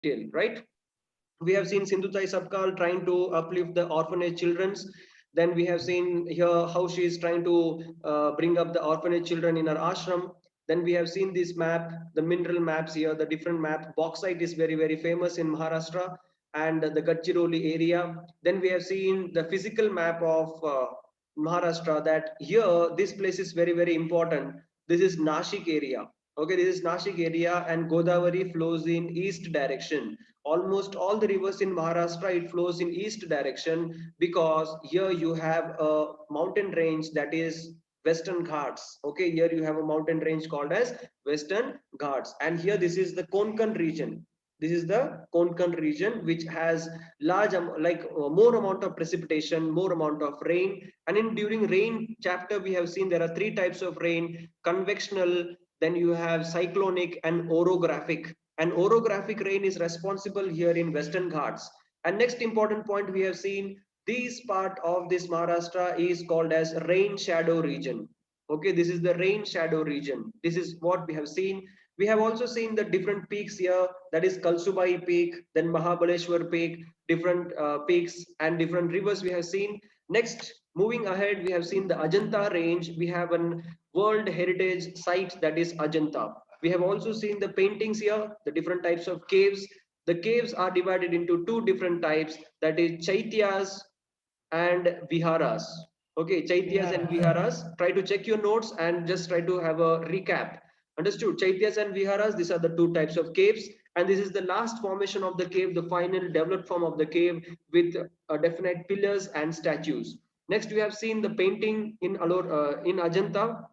detail, right? We have seen Sindhutai Sabkal trying to uplift the orphanage children's. Then we have seen here how she is trying to bring up the orphanage children in her ashram. Then we have seen this map, the mineral maps here, the different map. Bauxite is very, very famous in Maharashtra and the Gadchiroli area. Then we have seen the physical map of Maharashtra, that here, this place is very, very important. This is Nashik area. Okay, this is Nashik area, and Godavari flows in east direction. Almost all the rivers in Maharashtra, it flows in east direction, because here you have a mountain range, that is Western Ghats. Okay, here you have a mountain range called as Western Ghats, and here this is the Konkan region. This is the Konkan region, which has large more amount of precipitation, more amount of rain. And in during rain chapter, we have seen there are three types of rain: convectional, then you have cyclonic, and orographic. And orographic rain is responsible here in Western Ghats. And next important point, we have seen this part of this Maharashtra is called as rain shadow region. Okay, this is the rain shadow region. This is what we have seen. We have also seen the different peaks here, that is Kalsubai peak, then Mahabaleshwar peak, different peaks and different rivers we have seen. Next, moving ahead, we have seen the Ajanta range. We have an World Heritage Site, that is Ajanta. We have also seen the paintings here, the different types of caves. The caves are divided into two different types, that is Chaityas and Viharas. Okay, Chaityas and Yeah. Viharas. Try to check your notes and just try to have a recap. Understood? Chaityas and Viharas, these are the two types of caves. And this is the last formation of the cave, the final developed form of the cave with definite pillars and statues. Next, we have seen the painting in Ajanta,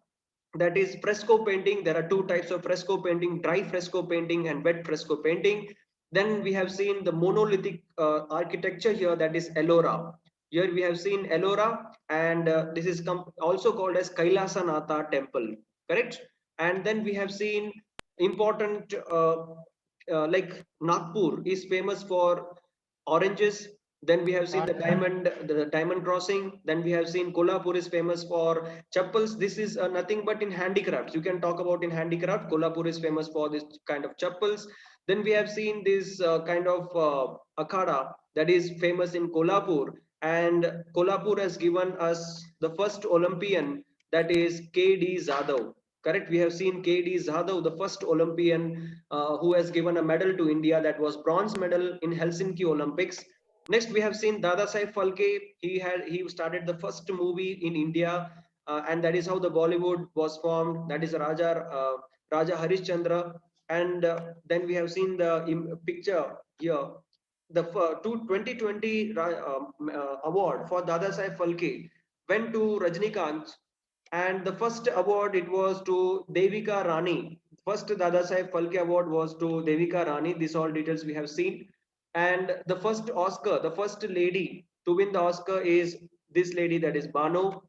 that is fresco painting. There are two types of fresco painting: dry fresco painting and wet fresco painting. Then we have seen the monolithic architecture here, that is Ellora. Here we have seen Ellora, and this is also called as Kailasanatha temple, correct? And then we have seen important like Nagpur is famous for oranges. Then we have seen the diamond crossing. Then we have seen Kolhapur is famous for chappals. This is nothing but in handicrafts. You can talk about in handicraft. Kolhapur is famous for this kind of chappals. Then we have seen this kind of akhada that is famous in Kolhapur. And Kolhapur has given us the first Olympian, that is KD Zadav. Correct. We have seen KD Zadav, the first Olympian who has given a medal to India, that was bronze medal in Helsinki Olympics. Next, we have seen Dada Saif Phalke. He started the first movie in India, and that is how the Bollywood was formed. That is Raja Harishchandra. And then we have seen the picture here. The 2020 award for Dada Saif Phalke went to Rajnikant, and the first award, it was to Devika Rani. First Dada Saif Phalke award was to Devika Rani. These all details we have seen. And the first Oscar, the first lady to win the Oscar is this lady, that is Bano.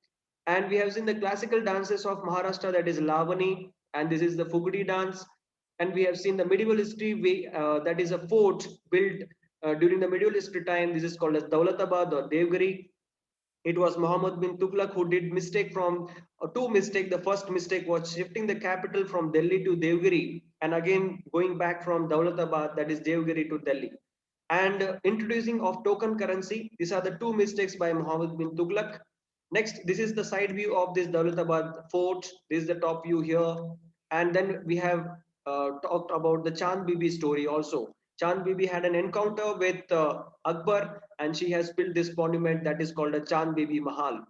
And we have seen the classical dances of Maharashtra, that is Lavani, and this is the Fugudi dance. And we have seen the medieval history, that is a fort built during the medieval history time. This is called as Daulatabad or Devgiri. It was Muhammad bin Tughlaq who did mistake from two mistake. The first mistake was shifting the capital from Delhi to Devgiri, and again going back from Daulatabad, that is Devgiri, to Delhi. And introducing of token currency. These are the two mistakes by Muhammad bin Tughlaq. Next, this is the side view of this Daulatabad fort. This is the top view here. And then we have talked about the Chand Bibi story also. Chand Bibi had an encounter with Akbar, and she has built this monument that is called a Chand Bibi Mahal.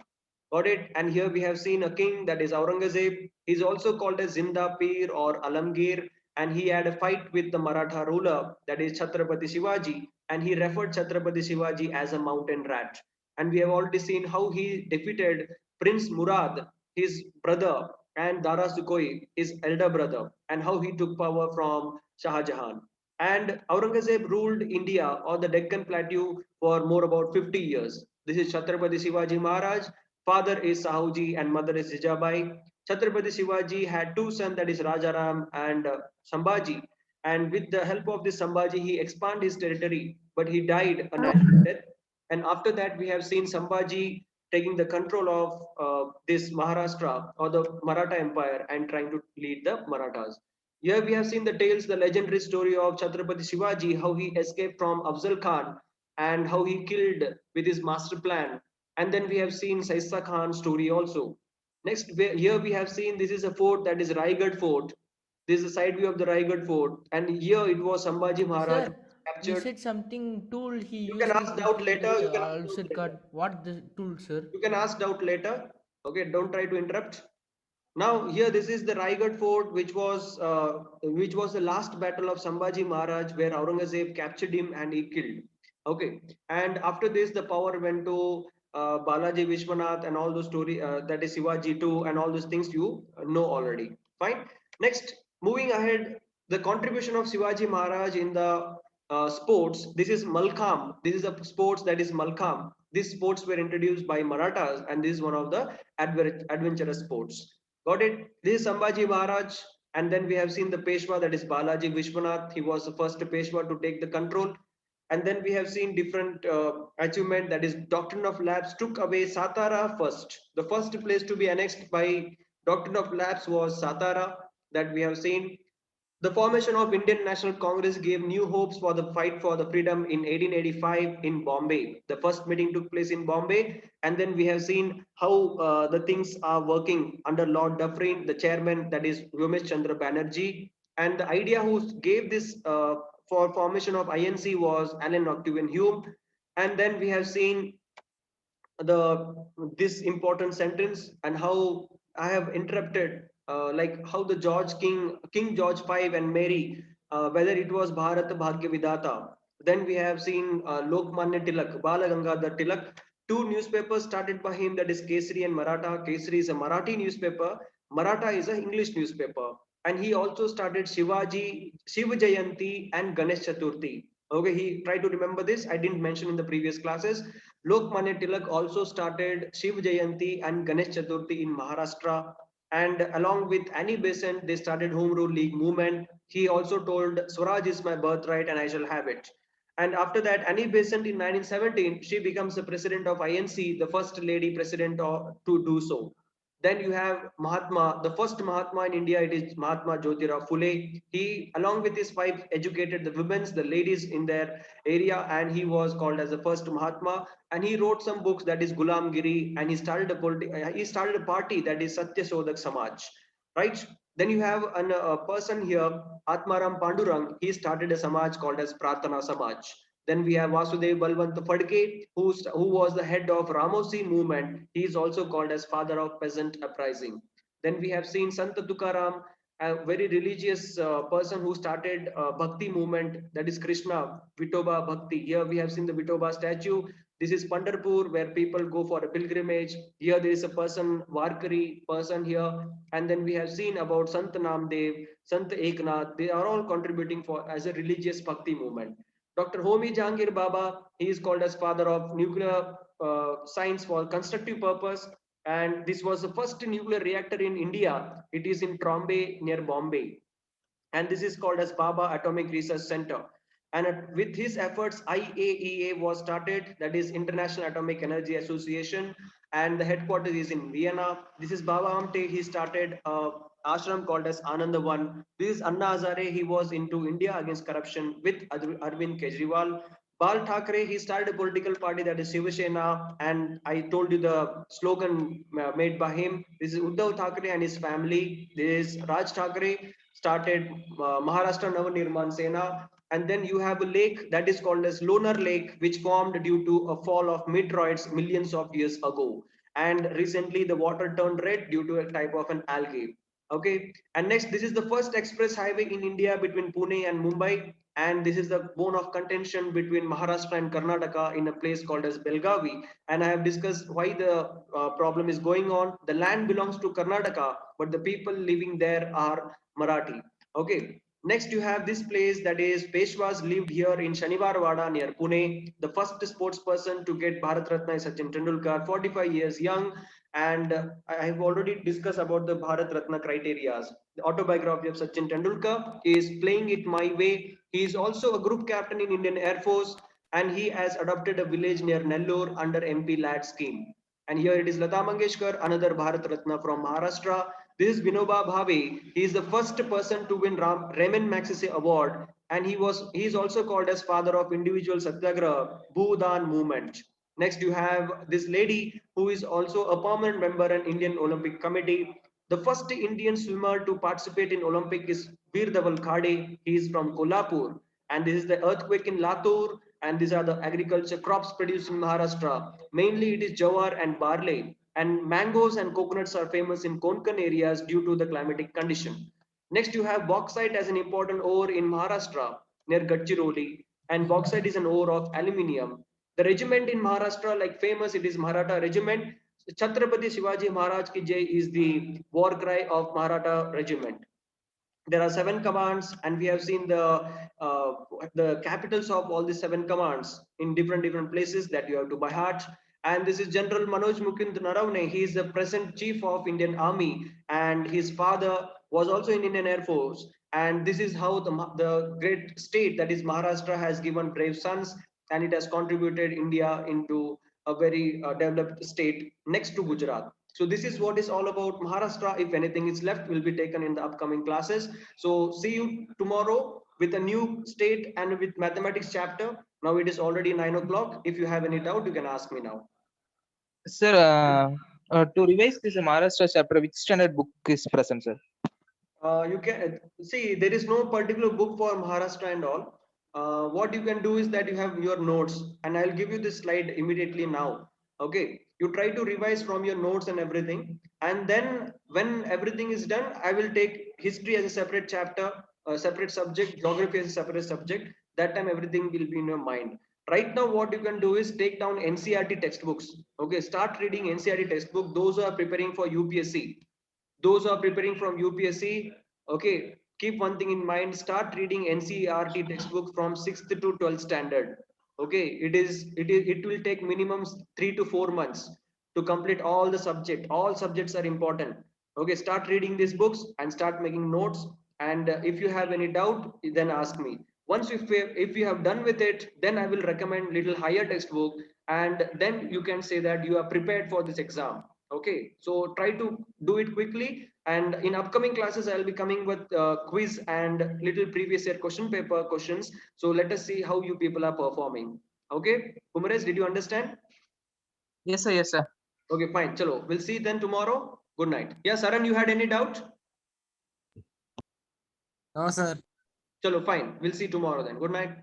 Got it? And here we have seen a king, that is Aurangzeb. He's also called as Zinda Pir or Alamgir, and he had a fight with the Maratha ruler, that is Chhatrapati Shivaji, and he referred Chhatrapati Shivaji as a mountain rat. And we have already seen how he defeated Prince Murad, his brother, and Dara Sukoi, his elder brother, and how he took power from Shah Jahan. And Aurangzeb ruled India or the Deccan Plateau for more about 50 years. This is Chhatrapati Shivaji Maharaj. Father is Sahuji and mother is Jijabai. Chhatrapati Shivaji had two sons, that is Rajaram and Sambhaji. And with the help of this Sambhaji, he expanded his territory, but he died a natural death. And after that, we have seen Sambhaji taking the control of this Maharashtra or the Maratha Empire and trying to lead the Marathas. Here we have seen the tales, the legendary story of Chhatrapati Shivaji, how he escaped from Afzal Khan and how he killed with his master plan. And then we have seen Saisa Khan's story also. Next, here we have seen this is a fort, that is Raigad Fort. This is a side view of the Raigad Fort. And here it was Sambhaji Maharaj who Sir, you captured. said something tool he You can used ask doubt to later. get You can ask doubt ulcer later. cut. What the tool, sir? You can ask doubt later. Okay, don't try to interrupt. Now here this is the Raigad fort, which was the last battle of Sambhaji Maharaj, where Aurangzeb captured him and he killed. Okay, and after this the power went to Balaji Vishwanath and all those story, that is Shivaji too, and all those things you know already. Fine. Next, moving ahead, the contribution of Shivaji Maharaj in the sports. This is Malkham. This is a sports, that is Malkham. These sports were introduced by Marathas, and this is one of the adventurous sports. Got it? This is Sambhaji Maharaj. And then we have seen the Peshwa, that is Balaji Vishwanath. He was the first Peshwa to take the control. And then we have seen different achievement, that is Doctrine of Labs took away Satara first. The first place to be annexed by Doctrine of Labs was Satara, that we have seen. The formation of Indian National Congress gave new hopes for the fight for the freedom in 1885 in Bombay. The first meeting took place in Bombay, and then we have seen how the things are working under Lord Dufferin, the chairman, that is Ramesh Chandra Banerjee, and the idea who gave this for formation of INC was Alan Octavian Hume, and then we have seen the this important sentence and how I have interrupted, like how the King George V and Mary, whether it was Bharat Bhagya Vidata. Then we have seen Lokmanya Tilak, Bala Gangadhar Tilak. Two newspapers started by him, that is Kesari and Maratha. Kesari is a Marathi newspaper. Maratha is an English newspaper. And he also started Shiva Jayanti and Ganesh Chaturthi. Okay, he tried to remember this. I didn't mention in the previous classes. Lokmanya Tilak also started Shiv Jayanti and Ganesh Chaturthi in Maharashtra. And along with Annie Besant, they started Home Rule League movement. He also told Swaraj is my birthright and I shall have it. And after that, Annie Besant in 1917, she becomes the president of INC, the first lady president to do so. Then you have Mahatma, the first Mahatma in India, it is Mahatma Jyotirao Phule. He, along with his wife, educated the women's, the ladies in their area, and he was called as the first Mahatma. And he wrote some books, that is Gulam Giri, and he started a party, that is Satya Sodhak Samaj, right? Then you have a person here, Atmaram Pandurang. He started a Samaj called as Pratana Samaj. Then we have Vasudev Balwant Phadke, who was the head of Ramosi movement. He is also called as father of peasant uprising. Then we have seen Sant Tukaram, a very religious person who started Bhakti movement, that is Krishna, Vitoba Bhakti. Here we have seen the Vitoba statue. This is Pandharpur, where people go for a pilgrimage. Here there is a person, Varkari person here. And then we have seen about Sant Namdev, Sant Eknath. They are all contributing for as a religious Bhakti movement. Dr. Homi Jahangir Baba, he is called as father of nuclear science for constructive purpose. And this was the first nuclear reactor in India. It is in Trombay near Bombay, and this is called as Baba Atomic Research Center. And with his efforts, IAEA was started, that is International Atomic Energy Association, and the headquarters is in Vienna. This is Baba Amte. He started ashram called as Ananda One. This is Anna Hazare. He was into India against corruption with Arvind Kejriwal. Bal Thackeray, he started a political party, that is Shiva Sena, and I told you the slogan made by him. This is Uddhav Thackeray and his family. This is Raj Thackeray, started Maharashtra Nirman Sena. And then you have a lake that is called as Lonar Lake, which formed due to a fall of meteoroids millions of years ago. And recently the water turned red due to a type of an algae. Okay. And next, this is the first express highway in India between Pune and Mumbai. And this is the bone of contention between Maharashtra and Karnataka in a place called as Belgavi. And I have discussed why the problem is going on. The land belongs to Karnataka, but the people living there are Marathi. Okay. Next, you have this place, that is Peshwas lived here in Shanivarwada near Pune. The first sports person to get Bharat Ratna is Sachin Tendulkar, 45 years young. And I have already discussed about the Bharat Ratna criteria. The autobiography of Sachin Tendulkar is Playing It My Way. He is also a group captain in Indian Air Force, and he has adopted a village near Nellore under MP LAD scheme. And here it is Lata Mangeshkar, another Bharat Ratna from Maharashtra. This is Vinoba Bhave. He is the first person to win Raman Magsaysay Award, and he is also called as father of individual Satyagraha Bhudan movement. Next, you have this lady who is also a permanent member in Indian Olympic Committee. The first Indian swimmer to participate in Olympic is Veer Dhaval Khade. He is from Kolhapur, and this is the earthquake in Latur, and these are the agriculture crops produced in Maharashtra. Mainly, it is jawar and barley, and mangoes and coconuts are famous in Konkan areas due to the climatic condition. Next, you have bauxite as an important ore in Maharashtra near Gadchiroli, and bauxite is an ore of aluminium. The regiment in Maharashtra, like famous, it is Maratha regiment. Chhatrapati Shivaji Maharaj Ki Jai is the war cry of Maratha regiment. There are seven commands, and we have seen uh, the capitals of all the seven commands in different places that you have to by heart. And this is General Manoj Mukund Naravne. He is the present chief of Indian Army, and his father was also in Indian Air Force. And this is how the great state that is Maharashtra has given brave sons, and it has contributed India into a very developed state next to Gujarat. So this is what is all about Maharashtra. If anything is left, will be taken in the upcoming classes. So see you tomorrow with a new state and with mathematics chapter. Now it is already 9 o'clock. If you have any doubt, you can ask me now. Sir, to revise this Maharashtra chapter, which standard book is present, sir? You can see there is no particular book for Maharashtra and all. What you can do is that you have your notes, and I'll give you this slide immediately now. Okay, you try to revise from your notes and everything, and then when everything is done, I will take history as a separate chapter, a separate subject, geography as a separate subject. That time everything will be in your mind. Right now, what you can do is take down NCRT textbooks. Okay, start reading NCRT textbook. Those who are preparing for UPSC, those who are preparing from UPSC, okay, keep one thing in mind, start reading NCERT textbook from 6th to 12th standard. Okay, it will take minimum 3 to 4 months to complete all the subject. All subjects are important. Okay, start reading these books and start making notes, and if you have any doubt, then ask me. Once if you have done with it, then I will recommend little higher textbook, and then you can say that you are prepared for this exam. Okay, so try to do it quickly, and in upcoming classes I'll be coming with quiz and little previous year question paper questions. So let us see how you people are performing. Okay, Kumaresh, did you understand? Yes, sir. Yes, sir. Okay, fine, chalo, we'll see then tomorrow. Good night. Yeah, Saran, you had any doubt? No, sir. Chalo, fine, we'll see tomorrow then. Good night.